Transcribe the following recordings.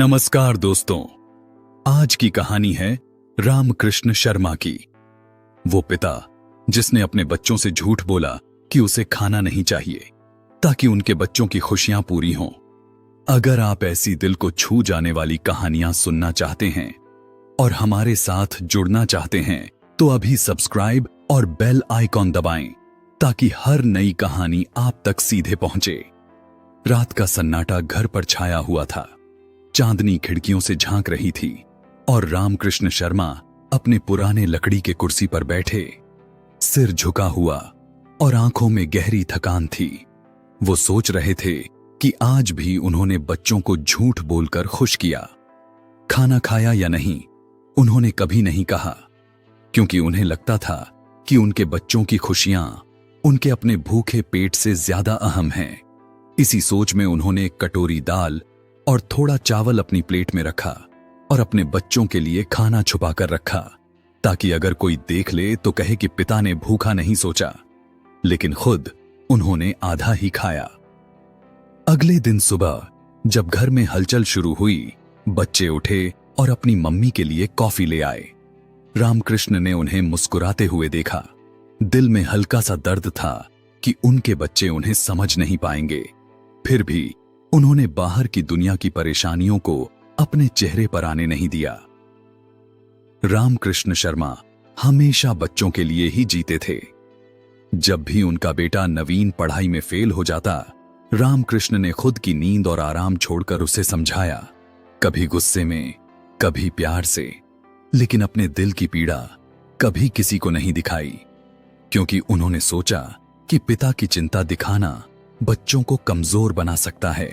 नमस्कार दोस्तों। आज की कहानी है रामकृष्ण शर्मा की। वो पिता जिसने अपने बच्चों से झूठ बोला कि उसे खाना नहीं चाहिए ताकि उनके बच्चों की खुशियां पूरी हों। अगर आप ऐसी दिल को छू जाने वाली कहानियां सुनना चाहते हैं और हमारे साथ जुड़ना चाहते हैं तो अभी सब्सक्राइब और बेल आइकॉन दबाएं ताकि हर नई कहानी आप तक सीधे पहुंचे। रात का सन्नाटा घर पर छाया हुआ था। चांदनी खिड़कियों से झांक रही थी और रामकृष्ण शर्मा अपने पुराने लकड़ी के कुर्सी पर बैठे, सिर झुका हुआ और आंखों में गहरी थकान थी। वो सोच रहे थे कि आज भी उन्होंने बच्चों को झूठ बोलकर खुश किया। खाना खाया या नहीं उन्होंने कभी नहीं कहा, क्योंकि उन्हें लगता था कि उनके बच्चों की खुशियां उनके अपने भूखे पेट से ज्यादा अहम हैं। इसी सोच में उन्होंने एक कटोरी दाल और थोड़ा चावल अपनी प्लेट में रखा और अपने बच्चों के लिए खाना छुपा कर रखा, ताकि अगर कोई देख ले तो कहे कि पिता ने भूखा नहीं सोचा, लेकिन खुद उन्होंने आधा ही खाया। अगले दिन सुबह जब घर में हलचल शुरू हुई, बच्चे उठे और अपनी मम्मी के लिए कॉफी ले आए। रामकृष्ण ने उन्हें मुस्कुराते हुए देखा। दिल में हल्का सा दर्द था कि उनके बच्चे उन्हें समझ नहीं पाएंगे। फिर भी उन्होंने बाहर की दुनिया की परेशानियों को अपने चेहरे पर आने नहीं दिया। रामकृष्ण शर्मा हमेशा बच्चों के लिए ही जीते थे। जब भी उनका बेटा नवीन पढ़ाई में फेल हो जाता, रामकृष्ण ने खुद की नींद और आराम छोड़कर उसे समझाया, कभी गुस्से में, कभी प्यार से, लेकिन अपने दिल की पीड़ा कभी किसी को नहीं दिखाई, क्योंकि उन्होंने सोचा कि पिता की चिंता दिखाना बच्चों को कमजोर बना सकता है।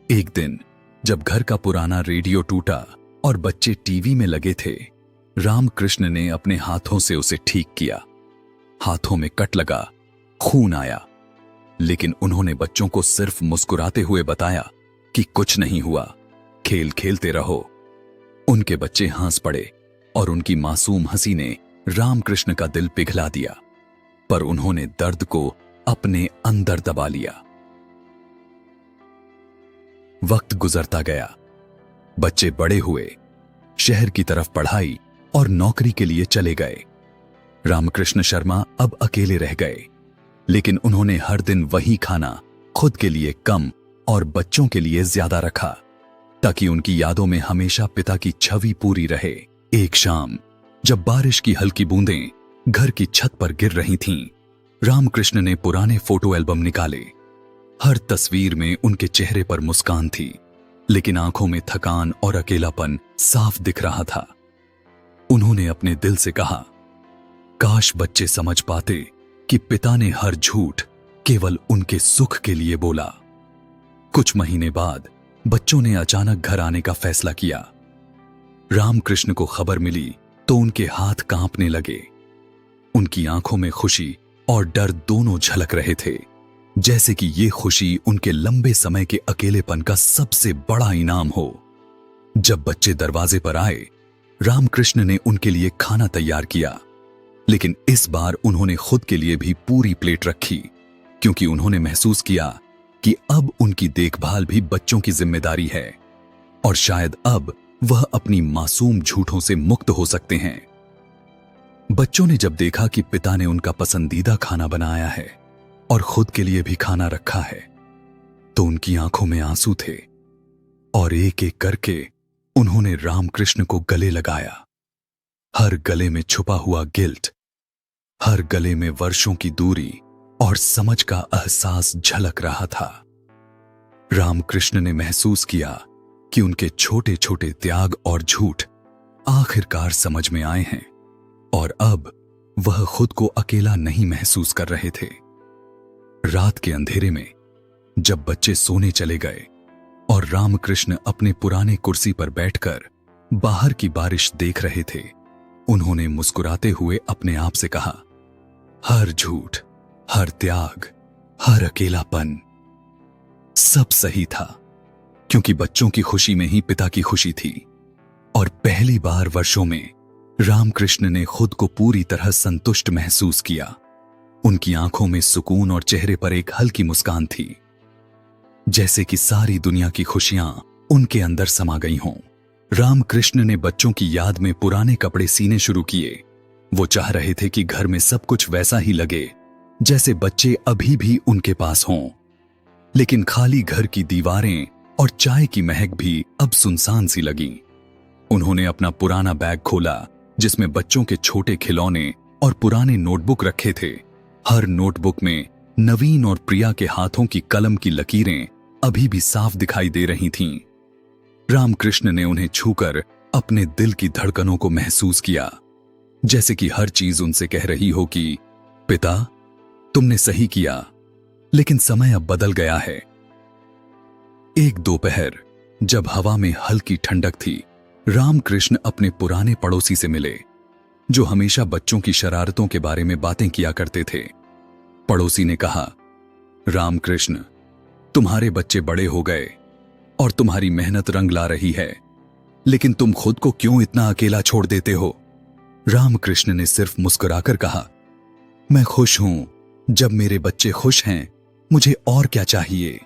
एक दिन जब घर का पुराना रेडियो टूटा और बच्चे टीवी में लगे थे, रामकृष्ण ने अपने हाथों से उसे ठीक किया। हाथों में कट लगा, खून आया, लेकिन उन्होंने बच्चों को सिर्फ मुस्कुराते हुए बताया कि कुछ नहीं हुआ, खेल खेलते रहो। उनके बच्चे हंस पड़े और उनकी मासूम हंसी ने रामकृष्ण का दिल पिघला दिया, पर उन्होंने दर्द को अपने अंदर दबा लिया। वक्त गुजरता गया, बच्चे बड़े हुए, शहर की तरफ पढ़ाई और नौकरी के लिए चले गए। रामकृष्ण शर्मा अब अकेले रह गए, लेकिन उन्होंने हर दिन वही खाना खुद के लिए कम और बच्चों के लिए ज्यादा रखा, ताकि उनकी यादों में हमेशा पिता की छवि पूरी रहे। एक शाम जब बारिश की हल्की बूंदें घर की छत पर गिर रही थीं, रामकृष्ण ने पुराने फोटो एल्बम निकाले। हर तस्वीर में उनके चेहरे पर मुस्कान थी, लेकिन आंखों में थकान और अकेलापन साफ दिख रहा था। उन्होंने अपने दिल से कहा, काश बच्चे समझ पाते कि पिता ने हर झूठ केवल उनके सुख के लिए बोला। कुछ महीने बाद बच्चों ने अचानक घर आने का फैसला किया। रामकृष्ण को खबर मिली तो उनके हाथ कांपने लगे। उनकी आंखों में खुशी और डर दोनों झलक रहे थे, जैसे कि ये खुशी उनके लंबे समय के अकेलेपन का सबसे बड़ा इनाम हो। जब बच्चे दरवाजे पर आए, रामकृष्ण ने उनके लिए खाना तैयार किया, लेकिन इस बार उन्होंने खुद के लिए भी पूरी प्लेट रखी, क्योंकि उन्होंने महसूस किया कि अब उनकी देखभाल भी बच्चों की जिम्मेदारी है और शायद अब वह अपनी मासूम झूठों से मुक्त हो सकते हैं। बच्चों ने जब देखा कि पिता ने उनका पसंदीदा खाना बनाया है और खुद के लिए भी खाना रखा है, तो उनकी आंखों में आंसू थे और एक एक करके उन्होंने रामकृष्ण को गले लगाया। हर गले में छुपा हुआ गिल्ट, हर गले में वर्षों की दूरी और समझ का एहसास झलक रहा था। रामकृष्ण ने महसूस किया कि उनके छोटे छोटे त्याग और झूठ आखिरकार समझ में आए हैं और अब वह खुद को अकेला नहीं महसूस कर रहे थे। रात के अंधेरे में जब बच्चे सोने चले गए और रामकृष्ण अपने पुराने कुर्सी पर बैठकर बाहर की बारिश देख रहे थे, उन्होंने मुस्कुराते हुए अपने आप से कहा, हर झूठ, हर त्याग, हर अकेलापन सब सही था, क्योंकि बच्चों की खुशी में ही पिता की खुशी थी। और पहली बार वर्षों में रामकृष्ण ने खुद को पूरी तरह संतुष्ट महसूस किया। उनकी आंखों में सुकून और चेहरे पर एक हल्की मुस्कान थी, जैसे कि सारी दुनिया की खुशियां उनके अंदर समा गई हों। रामकृष्ण ने बच्चों की याद में पुराने कपड़े सीने शुरू किए। वो चाह रहे थे कि घर में सब कुछ वैसा ही लगे जैसे बच्चे अभी भी उनके पास हों। लेकिन खाली घर की दीवारें और चाय की महक भी अब सुनसान सी लगी। उन्होंने अपना पुराना बैग खोला जिसमें बच्चों के छोटे खिलौने और पुराने नोटबुक रखे थे। हर नोटबुक में नवीन और प्रिया के हाथों की कलम की लकीरें अभी भी साफ दिखाई दे रही थीं। रामकृष्ण ने उन्हें छूकर अपने दिल की धड़कनों को महसूस किया, जैसे कि हर चीज उनसे कह रही हो कि पिता, तुमने सही किया, लेकिन समय अब बदल गया है। एक दोपहर जब हवा में हल्की ठंडक थी, रामकृष्ण अपने पुराने पड़ोसी से मिले जो हमेशा बच्चों की शरारतों के बारे में बातें किया करते थे। पड़ोसी ने कहा, रामकृष्ण, तुम्हारे बच्चे बड़े हो गए और तुम्हारी मेहनत रंग ला रही है, लेकिन तुम खुद को क्यों इतना अकेला छोड़ देते हो? रामकृष्ण ने सिर्फ मुस्कुराकर कहा, मैं खुश हूं। जब मेरे बच्चे खुश हैं, मुझे और क्या चाहिए?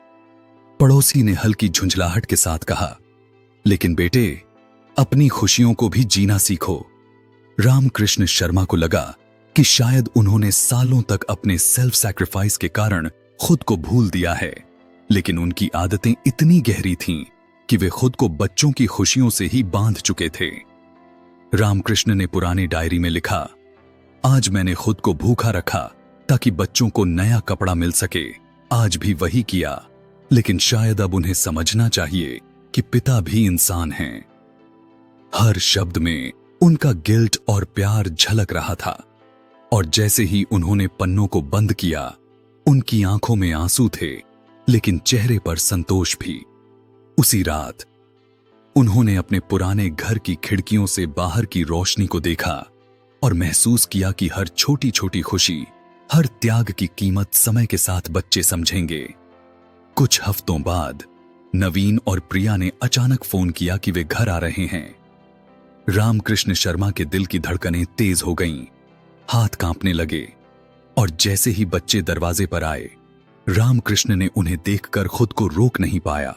पड़ोसी ने हल्की झुंझलाहट के साथ कहा, लेकिन बेटे, अपनी खुशियों को भी जीना सीखो। रामकृष्ण शर्मा को लगा कि शायद उन्होंने सालों तक अपने सेल्फ सैक्रिफाइस के कारण खुद को भूल दिया है, लेकिन उनकी आदतें इतनी गहरी थीं कि वे खुद को बच्चों की खुशियों से ही बांध चुके थे। रामकृष्ण ने पुरानी डायरी में लिखा, आज मैंने खुद को भूखा रखा ताकि बच्चों को नया कपड़ा मिल सके। आज भी वही किया, लेकिन शायद अब उन्हें समझना चाहिए कि पिता भी इंसान हैं। हर शब्द में उनका गिल्ट और प्यार झलक रहा था, और जैसे ही उन्होंने पन्नों को बंद किया, उनकी आंखों में आंसू थे, लेकिन चेहरे पर संतोष भी। उसी रात उन्होंने अपने पुराने घर की खिड़कियों से बाहर की रोशनी को देखा और महसूस किया कि हर छोटी छोटी खुशी, हर त्याग की कीमत समय के साथ बच्चे समझेंगे। कुछ हफ्तों बाद नवीन और प्रिया ने अचानक फोन किया कि वे घर आ रहे हैं। रामकृष्ण शर्मा के दिल की धड़कनें तेज हो गईं, हाथ कांपने लगे, और जैसे ही बच्चे दरवाजे पर आए, रामकृष्ण ने उन्हें देखकर खुद को रोक नहीं पाया।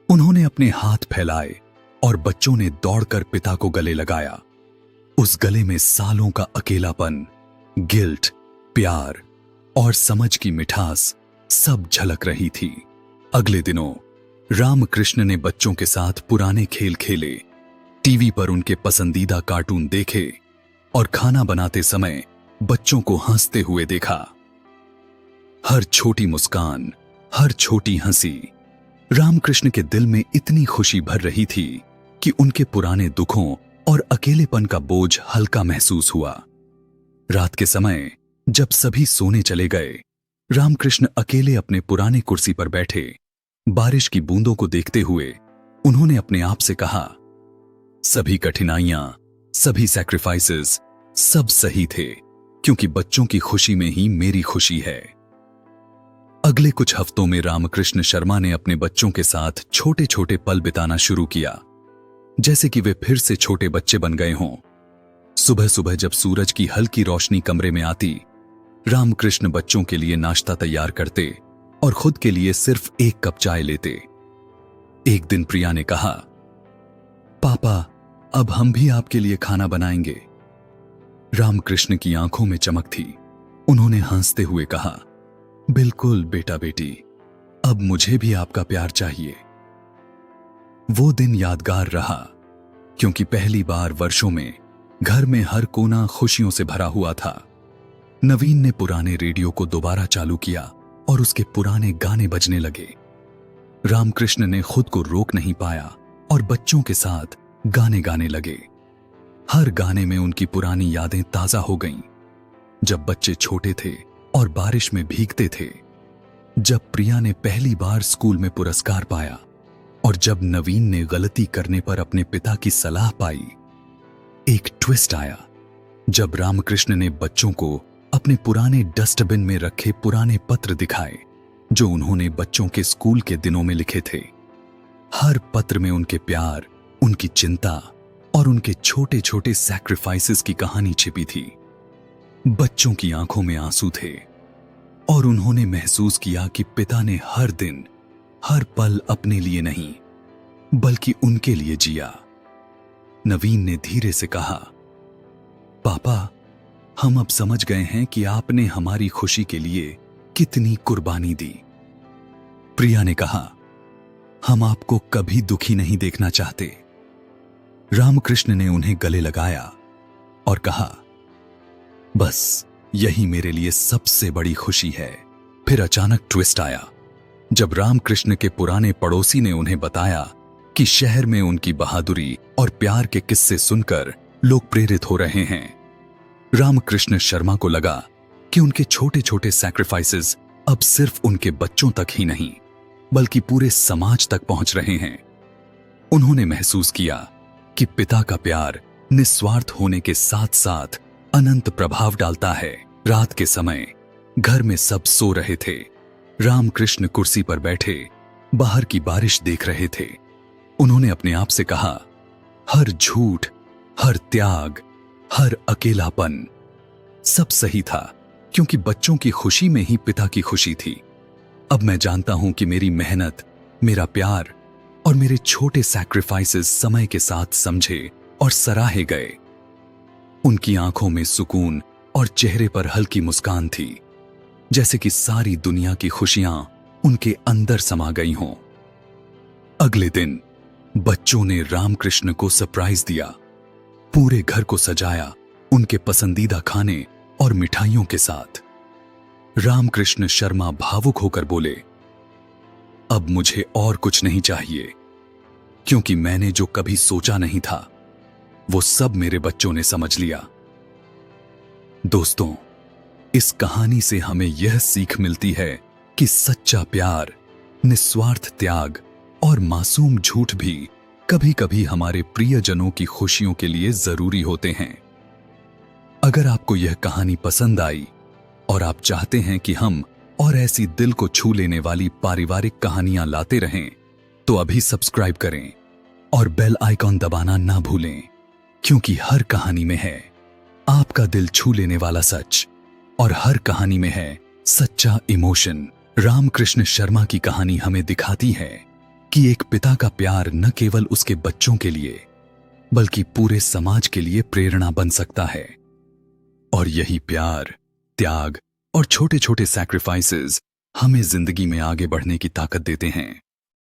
उन्होंने अपने हाथ फैलाए और बच्चों ने दौड़कर पिता को गले लगाया। उस गले में सालों का अकेलापन, गिल्ट, प्यार और समझ की मिठास सब झलक रही थी। अगले दिनों रामकृष्ण ने बच्चों के साथ पुराने खेल खेले, टीवी पर उनके पसंदीदा कार्टून देखे और खाना बनाते समय बच्चों को हंसते हुए देखा। हर छोटी मुस्कान, हर छोटी हंसी रामकृष्ण के दिल में इतनी खुशी भर रही थी कि उनके पुराने दुखों और अकेलेपन का बोझ हल्का महसूस हुआ। रात के समय जब सभी सोने चले गए, रामकृष्ण अकेले अपने पुराने कुर्सी पर बैठे, बारिश की बूंदों को देखते हुए उन्होंने अपने आप से कहा, सभी कठिनाइयां, सभी सैक्रिफाइसेस, सब सही थे, क्योंकि बच्चों की खुशी में ही मेरी खुशी है। अगले कुछ हफ्तों में रामकृष्ण शर्मा ने अपने बच्चों के साथ छोटे छोटे पल बिताना शुरू किया, जैसे कि वे फिर से छोटे बच्चे बन गए हों। सुबह सुबह जब सूरज की हल्की रोशनी कमरे में आती, रामकृष्ण बच्चों के लिए नाश्ता तैयार करते और खुद के लिए सिर्फ एक कप चाय लेते। एक दिन प्रिया ने कहा, पापा, अब हम भी आपके लिए खाना बनाएंगे। रामकृष्ण की आंखों में चमक थी। उन्होंने हंसते हुए कहा, बिल्कुल बेटा बेटी, अब मुझे भी आपका प्यार चाहिए। वो दिन यादगार रहा, क्योंकि पहली बार वर्षों में घर में हर कोना खुशियों से भरा हुआ था। नवीन ने पुराने रेडियो को दोबारा चालू किया और उसके पुराने गाने बजने लगे। रामकृष्ण ने खुद को रोक नहीं पाया और बच्चों के साथ गाने गाने लगे। हर गाने में उनकी पुरानी यादें ताजा हो गईं। जब बच्चे छोटे थे और बारिश में भीगते थे, जब प्रिया ने पहली बार स्कूल में पुरस्कार पाया, और जब नवीन ने गलती करने पर अपने पिता की सलाह पाई। एक ट्विस्ट आया जब रामकृष्ण ने बच्चों को अपने पुराने डस्टबिन में रखे पुराने पत्र दिखाए जो उन्होंने बच्चों के स्कूल के दिनों में लिखे थे। हर पत्र में उनके प्यार, उनकी चिंता और उनके छोटे छोटे सैक्रिफाइसेस की कहानी छिपी थी। बच्चों की आंखों में आंसू थे और उन्होंने महसूस किया कि पिता ने हर दिन, हर पल अपने लिए नहीं, बल्कि उनके लिए जिया। नवीन ने धीरे से कहा, पापा, हम अब समझ गए हैं कि आपने हमारी खुशी के लिए कितनी कुर्बानी दी। प्रिया ने कहा, हम आपको कभी दुखी नहीं देखना चाहते। रामकृष्ण ने उन्हें गले लगाया और कहा, बस यही मेरे लिए सबसे बड़ी खुशी है। फिर अचानक ट्विस्ट आया जब रामकृष्ण के पुराने पड़ोसी ने उन्हें बताया कि शहर में उनकी बहादुरी और प्यार के किस्से सुनकर लोग प्रेरित हो रहे हैं। रामकृष्ण शर्मा को लगा कि उनके छोटे छोटे सैक्रिफाइसेस अब सिर्फ उनके बच्चों तक ही नहीं बल्कि पूरे समाज तक पहुंच रहे हैं। उन्होंने महसूस किया कि पिता का प्यार निस्वार्थ होने के साथ साथ अनंत प्रभाव डालता है। रात के समय घर में सब सो रहे थे। रामकृष्ण कुर्सी पर बैठे बाहर की बारिश देख रहे थे। उन्होंने अपने आप से कहा, हर झूठ, हर त्याग, हर अकेलापन सब सही था, क्योंकि बच्चों की खुशी में ही पिता की खुशी थी। अब मैं जानता हूं कि मेरी मेहनत, मेरा प्यार और मेरे छोटे सैक्रिफाइसेस समय के साथ समझे और सराहे गए। उनकी आंखों में सुकून और चेहरे पर हल्की मुस्कान थी, जैसे कि सारी दुनिया की खुशियां उनके अंदर समा गई हों। अगले दिन बच्चों ने रामकृष्ण को सरप्राइज दिया। पूरे घर को सजाया उनके पसंदीदा खाने और मिठाइयों के साथ। रामकृष्ण शर्मा भावुक होकर बोले, अब मुझे और कुछ नहीं चाहिए, क्योंकि मैंने जो कभी सोचा नहीं था वो सब मेरे बच्चों ने समझ लिया। दोस्तों, इस कहानी से हमें यह सीख मिलती है कि सच्चा प्यार, निस्वार्थ त्याग और मासूम झूठ भी कभी कभी हमारे प्रियजनों की खुशियों के लिए जरूरी होते हैं। अगर आपको यह कहानी पसंद आई और आप चाहते हैं कि हम और ऐसी दिल को छू लेने वाली पारिवारिक कहानियां लाते रहें, तो अभी सब्सक्राइब करें और बेल आइकॉन दबाना ना भूलें, क्योंकि हर कहानी में है आपका दिल छू लेने वाला सच और हर कहानी में है सच्चा इमोशन। रामकृष्ण शर्मा की कहानी हमें दिखाती है कि एक पिता का प्यार न केवल उसके बच्चों के लिए बल्कि पूरे समाज के लिए प्रेरणा बन सकता है। और यही प्यार, त्याग और छोटे छोटे सैक्रिफाइसेस हमें जिंदगी में आगे बढ़ने की ताकत देते हैं।